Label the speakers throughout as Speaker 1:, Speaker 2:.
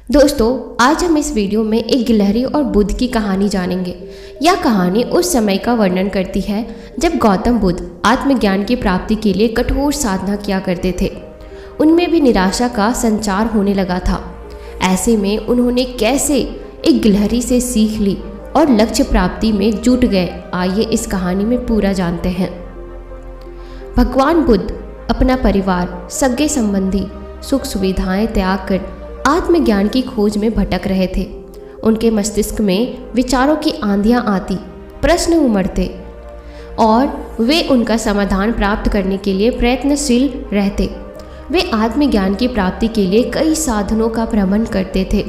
Speaker 1: दोस्तों, आज हम इस वीडियो में एक गिलहरी और बुद्ध की कहानी जानेंगे। यह कहानी उस समय का वर्णन करती है जब गौतम बुद्ध आत्मज्ञान की प्राप्ति के लिए कठोर साधना किया करते थे। उनमें भी निराशा का संचार होने लगा था। ऐसे में उन्होंने कैसे एक गिलहरी से सीख ली और लक्ष्य प्राप्ति में जुट गए, आइए इस कहानी में पूरा जानते हैं। भगवान बुद्ध अपना परिवार, सगे संबंधी, सुख सुविधाएं त्याग कर आत्मज्ञान की खोज में भटक रहे थे। उनके मस्तिष्क में विचारों की आंधियां आती, प्रश्न उमड़ते और वे उनका समाधान प्राप्त करने के लिए प्रयत्नशील रहते। वे आत्मज्ञान की प्राप्ति के लिए कई साधनों का भ्रमण करते थे,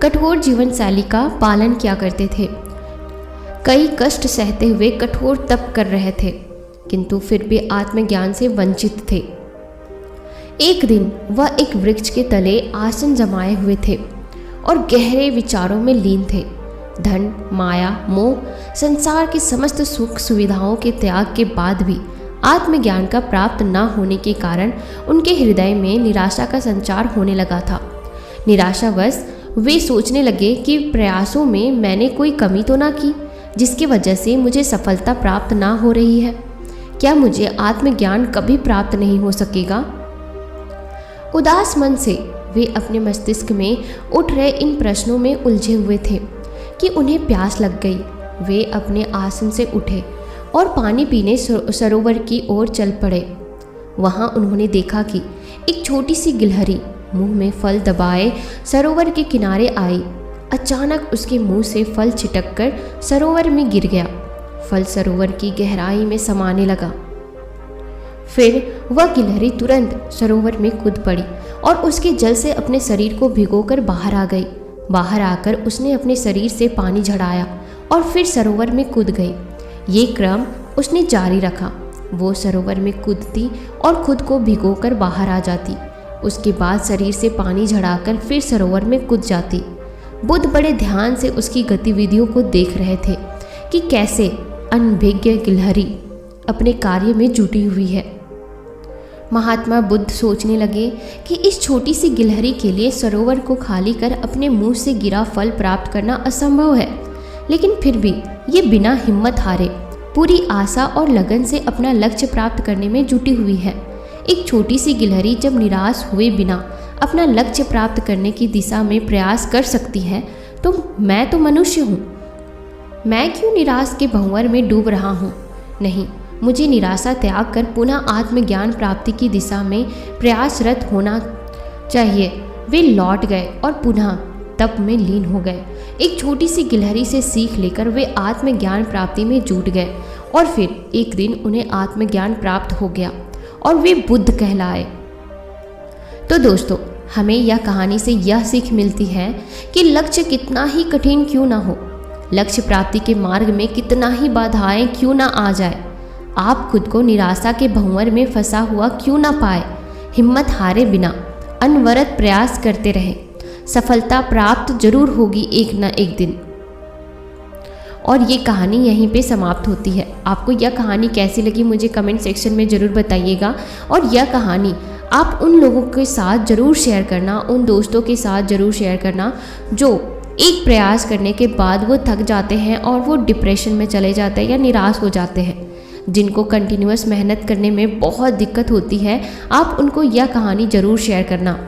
Speaker 1: कठोर जीवन शैली का पालन किया करते थे, कई कष्ट सहते हुए कठोर तप कर रहे थे, किंतु फिर भी आत्मज्ञान से वंचित थे। एक दिन वह एक वृक्ष के तले आसन जमाए हुए थे और गहरे विचारों में लीन थे। धन, माया, मोह, संसार की समस्त सुख सुविधाओं के त्याग के बाद भी आत्मज्ञान का प्राप्त न होने के कारण उनके हृदय में निराशा का संचार होने लगा था। निराशावश वे सोचने लगे कि प्रयासों में मैंने कोई कमी तो ना की जिसकी वजह से मुझे सफलता प्राप्त ना हो रही है। क्या मुझे आत्मज्ञान कभी प्राप्त नहीं हो सकेगा? उदास मन से वे अपने मस्तिष्क में उठ रहे इन प्रश्नों में उलझे हुए थे कि उन्हें प्यास लग गई। वे अपने आसन से उठे और पानी पीने सरोवर की ओर चल पड़े। वहां उन्होंने देखा कि एक छोटी सी गिलहरी मुंह में फल दबाए सरोवर के किनारे आई। अचानक उसके मुंह से फल छिटककर सरोवर में गिर गया। फल सरोवर की गहराई में समाने लगा। फिर वह गिलहरी तुरंत सरोवर में कूद पड़ी और उसके जल से अपने शरीर को भिगोकर बाहर आ गई। बाहर आकर उसने अपने शरीर से पानी झड़ाया और फिर सरोवर में कूद गई। ये क्रम उसने जारी रखा। वो सरोवर में कूदती और खुद को भिगोकर बाहर आ जाती। उसके बाद शरीर से पानी झड़ाकर फिर सरोवर में कूद जाती। बुद्ध बड़े ध्यान से उसकी गतिविधियों को देख रहे थे कि कैसे अनभिज्ञ गिलहरी अपने कार्य में जुटी हुई है। महात्मा बुद्ध सोचने लगे कि इस छोटी सी गिलहरी के लिए सरोवर को खाली कर अपने मुंह से गिरा फल प्राप्त करना असंभव है, लेकिन फिर भी ये बिना हिम्मत हारे पूरी आशा और लगन से अपना लक्ष्य प्राप्त करने में जुटी हुई है। एक छोटी सी गिलहरी जब निराश हुए बिना अपना लक्ष्य प्राप्त करने की दिशा में प्रयास कर सकती है, तो मैं तो मनुष्य हूँ। मैं क्यों निराश के भंवर में डूब रहा हूँ? नहीं, मुझे निराशा त्याग कर पुनः आत्मज्ञान प्राप्ति की दिशा में प्रयासरत होना चाहिए। वे लौट गए और पुनः तप में लीन हो गए। एक छोटी सी गिलहरी से सीख लेकर वे आत्मज्ञान प्राप्ति में जुट गए और फिर एक दिन उन्हें आत्मज्ञान प्राप्त हो गया और वे बुद्ध कहलाए। तो दोस्तों, हमें यह कहानी से यह सीख मिलती है कि लक्ष्य कितना ही कठिन क्यों ना हो, लक्ष्य प्राप्ति के मार्ग में कितना ही बाधाएं क्यों ना आ जाए, आप खुद को निराशा के भंवर में फंसा हुआ क्यों ना पाए, हिम्मत हारे बिना अनवरत प्रयास करते रहे। सफलता प्राप्त जरूर होगी एक न एक दिन। और ये कहानी यहीं पे समाप्त होती है। आपको यह कहानी कैसी लगी मुझे कमेंट सेक्शन में ज़रूर बताइएगा। और यह कहानी आप उन लोगों के साथ ज़रूर शेयर करना, उन दोस्तों के साथ ज़रूर शेयर करना जो एक प्रयास करने के बाद वो थक जाते हैं और वो डिप्रेशन में चले जाते हैं या निराश हो जाते हैं। जिनको कंटिन्यूअस मेहनत करने में बहुत दिक्कत होती है, आप उनको यह कहानी ज़रूर शेयर करना।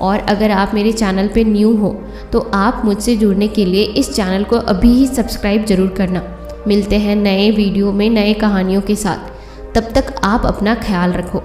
Speaker 1: और अगर आप मेरे चैनल पे न्यू हो तो आप मुझसे जुड़ने के लिए इस चैनल को अभी ही सब्सक्राइब ज़रूर करना। मिलते हैं नए वीडियो में नए कहानियों के साथ। तब तक आप अपना ख्याल रखो।